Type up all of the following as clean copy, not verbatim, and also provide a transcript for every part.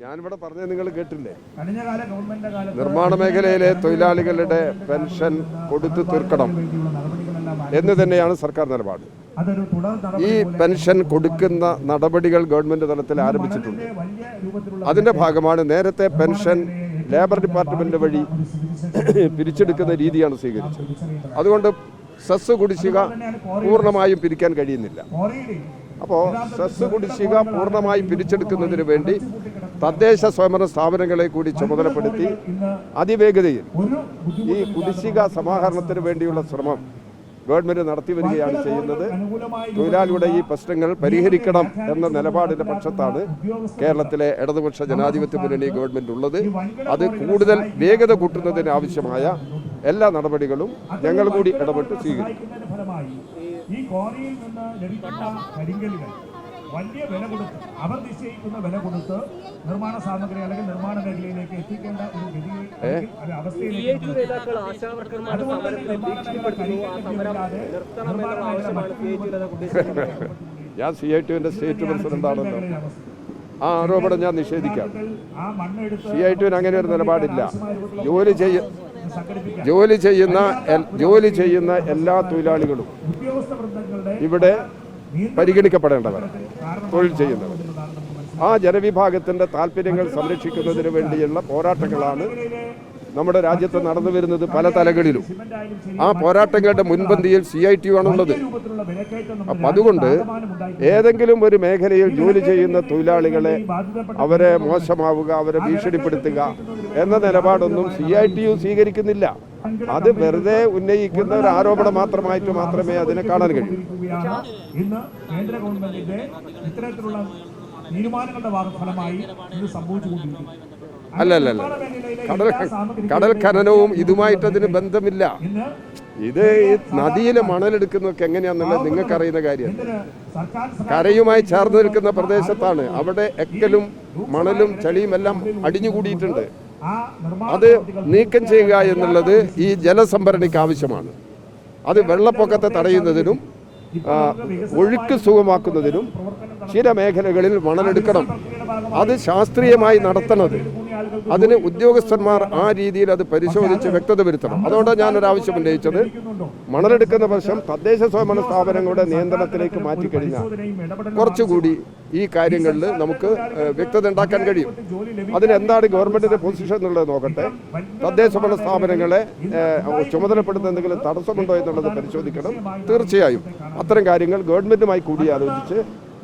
ഞാനിവിടെ പറഞ്ഞത് നിങ്ങൾ കേട്ടില്ലേ? നിർമ്മാണ മേഖലയിലെ തൊഴിലാളികളുടെ പെൻഷൻ കൊടുത്തു തീർക്കണം എന്ന് തന്നെയാണ് സർക്കാർ നിലപാട്. ഈ പെൻഷൻ കൊടുക്കുന്ന നടപടികൾ ഗവൺമെന്റ് തലത്തിൽ ആരംഭിച്ചിട്ടുണ്ട്. അതിന്റെ ഭാഗമാണ് നേരത്തെ പെൻഷൻ ലേബർ ഡിപ്പാർട്ട്മെന്റ് വഴി പിരിച്ചെടുക്കുന്ന രീതിയാണ് സ്വീകരിച്ചത്. അതുകൊണ്ട് സെസ് കുടിശ്ശിക പൂർണ്ണമായും പിരിക്കാൻ കഴിയുന്നില്ല. അപ്പോൾ സെസ് കുടിശ്ശിക പൂർണ്ണമായി പിരിച്ചെടുക്കുന്നതിന് വേണ്ടി തദ്ദേശ സ്വയംഭരണ സ്ഥാപനങ്ങളെ കൂടി ചുമതലപ്പെടുത്തി അതിവേഗതയിൽ ഈ കുടിശ്ശിക സമാഹരണത്തിന് വേണ്ടിയുള്ള ശ്രമം ഗവൺമെന്റ് നടത്തി വരികയാണ് ചെയ്യുന്നത്. തൊഴിലാളിയുടെ ഈ പ്രശ്നങ്ങൾ പരിഹരിക്കണം എന്ന നിലപാടിന്റെ പക്ഷത്താണ് കേരളത്തിലെ ഇടതുപക്ഷ ജനാധിപത്യ മുന്നണി ഗവൺമെന്റ് ഉള്ളത്. അത് കൂടുതൽ വേഗത കൂട്ടുന്നതിന് ആവശ്യമായ എല്ലാ നടപടികളും ഞങ്ങൾ കൂടി ഇടപെട്ട് സ്വീകരിക്കും. ഈ ക്വാറിയിൽ നിന്ന് ലഭിക്കുന്ന കരിങ്കല്ലുകൾ വലിയ വില കൊടുത്ത് അവർ നിശ്ചയിക്കുന്ന വില കൊടുത്ത് നിർമ്മാണ സാമഗ്രി അല്ലെങ്കിൽ നിർമ്മാണ മേഖലയിലേക്ക് എത്തിക്കേണ്ട ഒരു അവസ്ഥയിലേക്ക് ഞാൻ CITUവിന്റെ സ്റ്റേറ്റ് പ്രസിഡന്റാണല്ലോ. ആ ആരോപണം ഞാൻ നിഷേധിക്കാം. CITUവിന് അങ്ങനെ ഒരു നിലപാടില്ല. ജോലി ചെയ്യുന്ന എല്ലാ തൊഴിലാളികളും ഇവിടെ പരിഗണിക്കപ്പെടേണ്ടവർ, തൊഴിൽ ചെയ്യുന്നവർ. ആ ജനവിഭാഗത്തിന്റെ താല്പര്യങ്ങൾ സംരക്ഷിക്കുന്നതിന് വേണ്ടിയുള്ള പോരാട്ടങ്ങളാണ് നമ്മുടെ രാജ്യത്ത് നടന്നു വരുന്നത് പല തലങ്ങളിലും. ആ പോരാട്ടങ്ങളുടെ മുൻപന്തിയിൽ CITU ആണുള്ളത്. അപ്പം അതുകൊണ്ട് ഏതെങ്കിലും ഒരു മേഖലയിൽ ജോലി ചെയ്യുന്ന തൊഴിലാളികളെ അവരെ മോശമാവുക, അവരെ ഭീഷണിപ്പെടുത്തുക എന്ന നിലപാടൊന്നും CITU സ്വീകരിക്കുന്നില്ല. അത് വെറുതെ ഉന്നയിക്കുന്ന ഒരു ആരോപണം മാത്രമേ അതിനെ കാണാൻ കഴിയൂ. ഇന്ന് കേന്ദ്ര ഗവൺമെന്റിന്റെ ഇത്തരത്തിലുള്ള തീരുമാനങ്ങളുടെ ഫലമായി ഇത് സംഭവിച്ചുകൊണ്ടിരിക്കുന്നു. അല്ല, കടൽ ഖനനവും ഇതുമായിട്ട് അതിന് ബന്ധമില്ല. ഇത് ഈ നദിയിലെ മണലെടുക്കുന്നതൊക്കെ എങ്ങനെയാണെന്നുള്ളത് നിങ്ങൾക്കറിയുന്ന കാര്യം. കരയുമായി ചേർന്ന് നിൽക്കുന്ന പ്രദേശത്താണ്. അവിടെ എക്കലും മണലും ചളിയും എല്ലാം അടിഞ്ഞുകൂടിയിട്ടുണ്ട്. അത് നീക്കം ചെയ്യുക എന്നുള്ളത് ഈ ജലസംഭരണിക്ക് ആവശ്യമാണ്. അത് വെള്ളപ്പൊക്കത്തെ തടയുന്നതിനും ഒഴുക്ക് സുഗമാക്കുന്നതിനും ചില മേഖലകളിൽ മണലെടുക്കണം. അത് ശാസ്ത്രീയമായി നടത്തണത്. അതിന് ഉദ്യോഗസ്ഥന്മാർ ആ രീതിയിൽ അത് പരിശോധിച്ച് വ്യക്തത വരുത്തണം. അതുകൊണ്ടാണ് ഞാനൊരാവശ്യം ഉന്നയിച്ചത്. മണലെടുക്കുന്ന വശം തദ്ദേശ സ്വയംഭരണ സ്ഥാപനങ്ങളുടെ നിയന്ത്രണത്തിലേക്ക് മാറ്റിക്കഴിഞ്ഞാൽ കുറച്ചുകൂടി ഈ കാര്യങ്ങളിൽ നമുക്ക് വ്യക്തത ഉണ്ടാക്കാൻ കഴിയും. അതിനെന്താണ് ഗവൺമെന്റിന്റെ പൊസിഷൻ എന്നുള്ളത് നോക്കട്ടെ. തദ്ദേശ ഭരണ സ്ഥാപനങ്ങളെ ചുമതലപ്പെടുന്ന എന്തെങ്കിലും തടസ്സമുണ്ടോ എന്നുള്ളത് പരിശോധിക്കണം. തീർച്ചയായും അത്തരം കാര്യങ്ങൾ ഗവൺമെന്റുമായി കൂടിയാലോചിച്ച്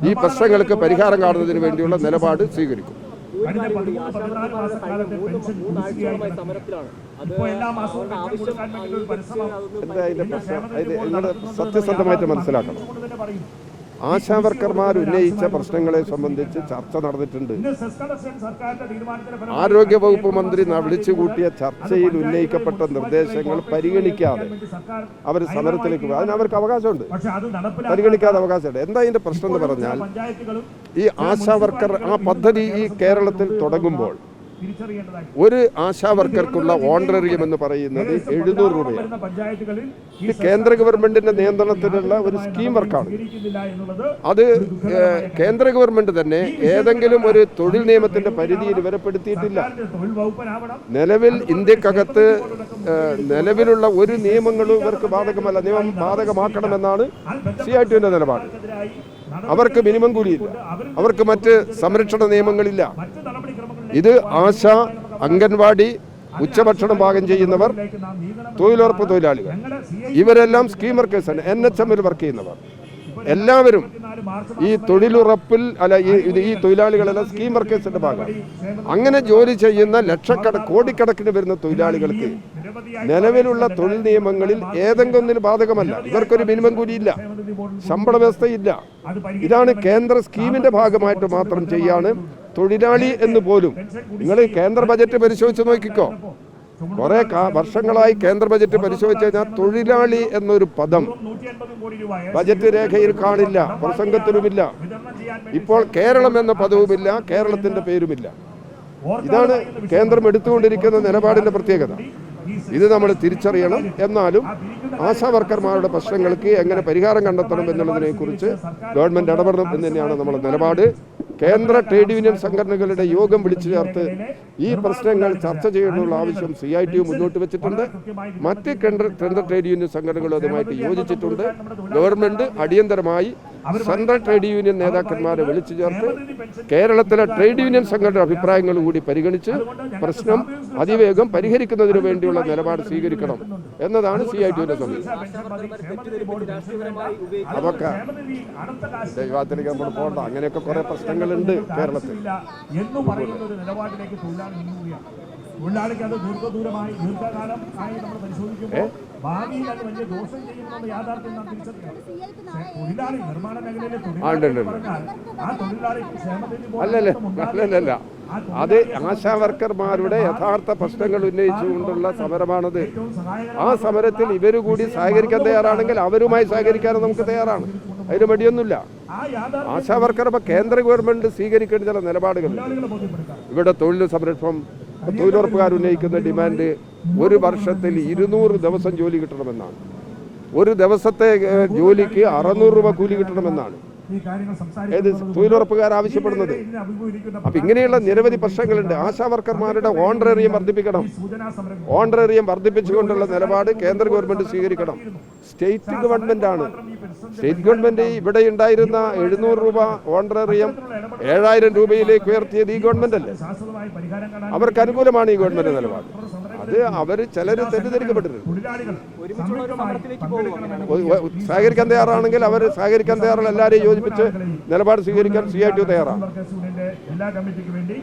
ഈ പ്രശ്നങ്ങൾക്ക് പരിഹാരം കാണുന്നതിന് വേണ്ടിയുള്ള നിലപാട് സ്വീകരിക്കും. സത്യസന്ധമായിട്ട് മനസ്സിലാക്കണം. ആശാവർക്കർമാർ ഉന്നയിച്ച പ്രശ്നങ്ങളെ സംബന്ധിച്ച് ചർച്ച നടന്നിട്ടുണ്ട്. ആരോഗ്യവകുപ്പ് മന്ത്രി വിളിച്ചുകൂട്ടിയ ചർച്ചയിൽ ഉന്നയിക്കപ്പെട്ട നിർദ്ദേശങ്ങൾ പരിഗണിക്കാതെ അവർ സമരത്തിലേക്ക് പോയി. അതിന് അവർക്ക് അവകാശമുണ്ട്. പരിഗണിക്കാതെ അവകാശമുണ്ട്. എന്താ ഇതിന്റെ പ്രശ്നം എന്ന് പറഞ്ഞാൽ, ഈ ആശാവർക്കർ ആ പദ്ധതി ഈ കേരളത്തിൽ തുടങ്ങുമ്പോൾ ഒരു ആശാവർക്കർക്കുള്ള ഓണറേറിയം എന്ന് പറയുന്നത് 700 രൂപയാണ്. ഇത് കേന്ദ്ര ഗവൺമെന്റിന്റെ നിയന്ത്രണത്തിലുള്ള ഒരു സ്കീം വർക്കാണ്. അത് കേന്ദ്ര ഗവൺമെന്റ് തന്നെ ഏതെങ്കിലും ഒരു തൊഴിൽ നിയമത്തിന്റെ പരിധിയിൽ വരപ്പെടുത്തിയിട്ടില്ല. നിലവിൽ ഇന്ത്യക്കകത്ത് നിലവിലുള്ള ഒരു നിയമങ്ങളും ഇവർക്ക് ബാധകമല്ല. നിയമം ബാധകമാക്കണമെന്നാണ് CITUവിന്റെ നിലപാട്. അവർക്ക് മിനിമം കൂലിയില്ല, അവർക്ക് മറ്റ് സംരക്ഷണ നിയമങ്ങളില്ല. ഇത് ആശ, അംഗൻവാടി, ഉച്ചഭക്ഷണം പാകം ചെയ്യുന്നവർ, തൊഴിലുറപ്പ് തൊഴിലാളികൾ, ഇവരെല്ലാം സ്കീം വർക്കേഴ്സാണ്. NHMൽ വർക്ക് ചെയ്യുന്നവർ എല്ലാവരും ഈ തൊഴിലുറപ്പിൽ ഈ തൊഴിലാളികളെല്ലാം സ്കീം വർക്കേഴ്സിന്റെ ഭാഗമാണ്. അങ്ങനെ ജോലി ചെയ്യുന്ന കോടിക്കണക്കിന് വരുന്ന തൊഴിലാളികൾക്ക് നിലവിലുള്ള തൊഴിൽ നിയമങ്ങളിൽ ഏതെങ്കിലും ഒന്നിന് ബാധകമല്ല. ഇവർക്കൊരു മിനിമം കൂലിയില്ല, ശമ്പള വ്യവസ്ഥയില്ല. ഇതാണ് കേന്ദ്ര സ്കീമിന്റെ ഭാഗമായിട്ട് മാത്രം ചെയ്യാണ് തൊഴിലാളി എന്ന് പോലും. നിങ്ങൾ കേന്ദ്ര ബജറ്റ് പരിശോധിച്ച് നോക്കിക്കോ. കുറെ വർഷങ്ങളായി കേന്ദ്ര ബജറ്റ് പരിശോധിച്ച് കഴിഞ്ഞാൽ തൊഴിലാളി എന്നൊരു പദം ബജറ്റ് രേഖയിൽ കാണില്ല, പ്രസംഗത്തിലുമില്ല. ഇപ്പോൾ കേരളം എന്ന പദവുമില്ല, കേരളത്തിന്റെ പേരുമില്ല. ഇതാണ് കേന്ദ്രം എടുത്തുകൊണ്ടിരിക്കുന്ന നിലപാടിന്റെ പ്രത്യേകത. ഇത് നമ്മൾ തിരിച്ചറിയണം. എന്നാലും ആശാവർക്കർമാരുടെ പ്രശ്നങ്ങൾക്ക് എങ്ങനെ പരിഹാരം കണ്ടെത്തണം എന്നുള്ളതിനെ കുറിച്ച് ഗവൺമെന്റ് ഇടപെടണം എന്ന് തന്നെയാണ് നമ്മുടെ നിലപാട്. കേന്ദ്ര ട്രേഡ് യൂണിയൻ സംഘടനകളുടെ യോഗം വിളിച്ചു ചേർത്ത് ഈ പ്രശ്നങ്ങൾ ചർച്ച ചെയ്യണമെന്നുള്ള ആവശ്യം CITU മുന്നോട്ട് വെച്ചിട്ടുണ്ട്. മറ്റ് കേന്ദ്ര ട്രേഡ് യൂണിയൻ സംഘടനകളും അതുമായിട്ട് യോജിച്ചിട്ടുണ്ട്. ഗവൺമെന്റ് അടിയന്തരമായി സെൻട്രൽ ട്രേഡ് യൂണിയൻ നേതാക്കന്മാരെ വിളിച്ചു ചേർത്ത് കേരളത്തിലെ ട്രേഡ് യൂണിയൻ സംഘടന അഭിപ്രായങ്ങൾ കൂടി പരിഗണിച്ച് പ്രശ്നം അതിവേഗം പരിഹരിക്കുന്നതിന് വേണ്ടിയുള്ള നിലപാട് സ്വീകരിക്കണം എന്നതാണ് CITUവിന്റെ സമീപനം. അതൊക്കെ ദൈവത്തിലേക്ക് നമ്മൾ പോകണ്ട. അങ്ങനെയൊക്കെ കുറെ പ്രശ്നങ്ങളുണ്ട് കേരളത്തിൽ. തൊഴിലാളിക്ക് അത് ദീർഘകാലമായി നമ്മൾ പരിശോധിക്കുമ്പോൾ ഭാവിയിൽ അത് വലിയ ദോഷം ചെയ്യുമെന്നുള്ള യാഥാർത്ഥ്യം നാം തിരിച്ചറിയണം. തൊഴിലാളി നിർമ്മാണ മേഖലയിലെ തൊഴിലാളി പറഞ്ഞാൽ ആ തൊഴിലാളി അല്ലല്ല, അത് ആശാവർക്കർമാരുടെ യഥാർത്ഥ പ്രശ്നങ്ങൾ ഉന്നയിച്ചുകൊണ്ടുള്ള സമരമാണത്. ആ സമരത്തിൽ ഇവര് കൂടി സഹകരിക്കാൻ തയ്യാറാണെങ്കിൽ അവരുമായി സഹകരിക്കാനും നമുക്ക് തയ്യാറാണ്. അതിന് മടിയൊന്നുമില്ല. ആശാവർക്കർ ഇപ്പൊ കേന്ദ്ര ഗവൺമെന്റ് സ്വീകരിക്കേണ്ട ചില നിലപാടുകളുണ്ട്. ഇവിടെ തൊഴിൽ സംരക്ഷണം, തൊഴിലുറപ്പുകാർ ഉന്നയിക്കുന്ന ഡിമാൻഡ് 1 വർഷത്തിൽ 200 ദിവസം ജോലി കിട്ടണമെന്നാണ്. ഒരു ദിവസത്തെ ജോലിക്ക് 600 രൂപ കൂലി കിട്ടണമെന്നാണ് ഏത് തൊഴിലുറപ്പുകാർ ആവശ്യപ്പെടുന്നത്. അപ്പൊ ഇങ്ങനെയുള്ള നിരവധി പ്രശ്നങ്ങളുണ്ട്. ആശാവർക്കർമാരുടെ ഓണറേറിയം വർദ്ധിപ്പിക്കണം. ഓണറേറിയം വർദ്ധിപ്പിച്ചുകൊണ്ടുള്ള നിലപാട് കേന്ദ്ര ഗവൺമെന്റ് സ്വീകരിക്കണം. സ്റ്റേറ്റ് ഗവൺമെന്റാണ്. സ്റ്റേറ്റ് ഗവൺമെന്റ് ഇവിടെ ഉണ്ടായിരുന്ന 700 രൂപ ഓണറേറിയം 7000 രൂപയിലേക്ക് ഉയർത്തിയത് ഈ ഗവൺമെന്റ് അല്ലേ? അവർക്ക് അനുകൂലമാണ് ഈ ഗവൺമെന്റ് നിലപാട്. അത് അവർ ചിലർ തെറ്റിദ്ധരിക്കപ്പെട്ടിട്ടുണ്ട്. സഹകരിക്കാൻ തയ്യാറാണെങ്കിൽ അവർ സഹകരിക്കാൻ തയ്യാറുള്ള എല്ലാവരെയും യോജിപ്പിച്ച് നിലപാട് സ്വീകരിക്കാൻ CITU തയ്യാറാണ്. എല്ലാ കമ്മിറ്റിക്ക് വേണ്ടി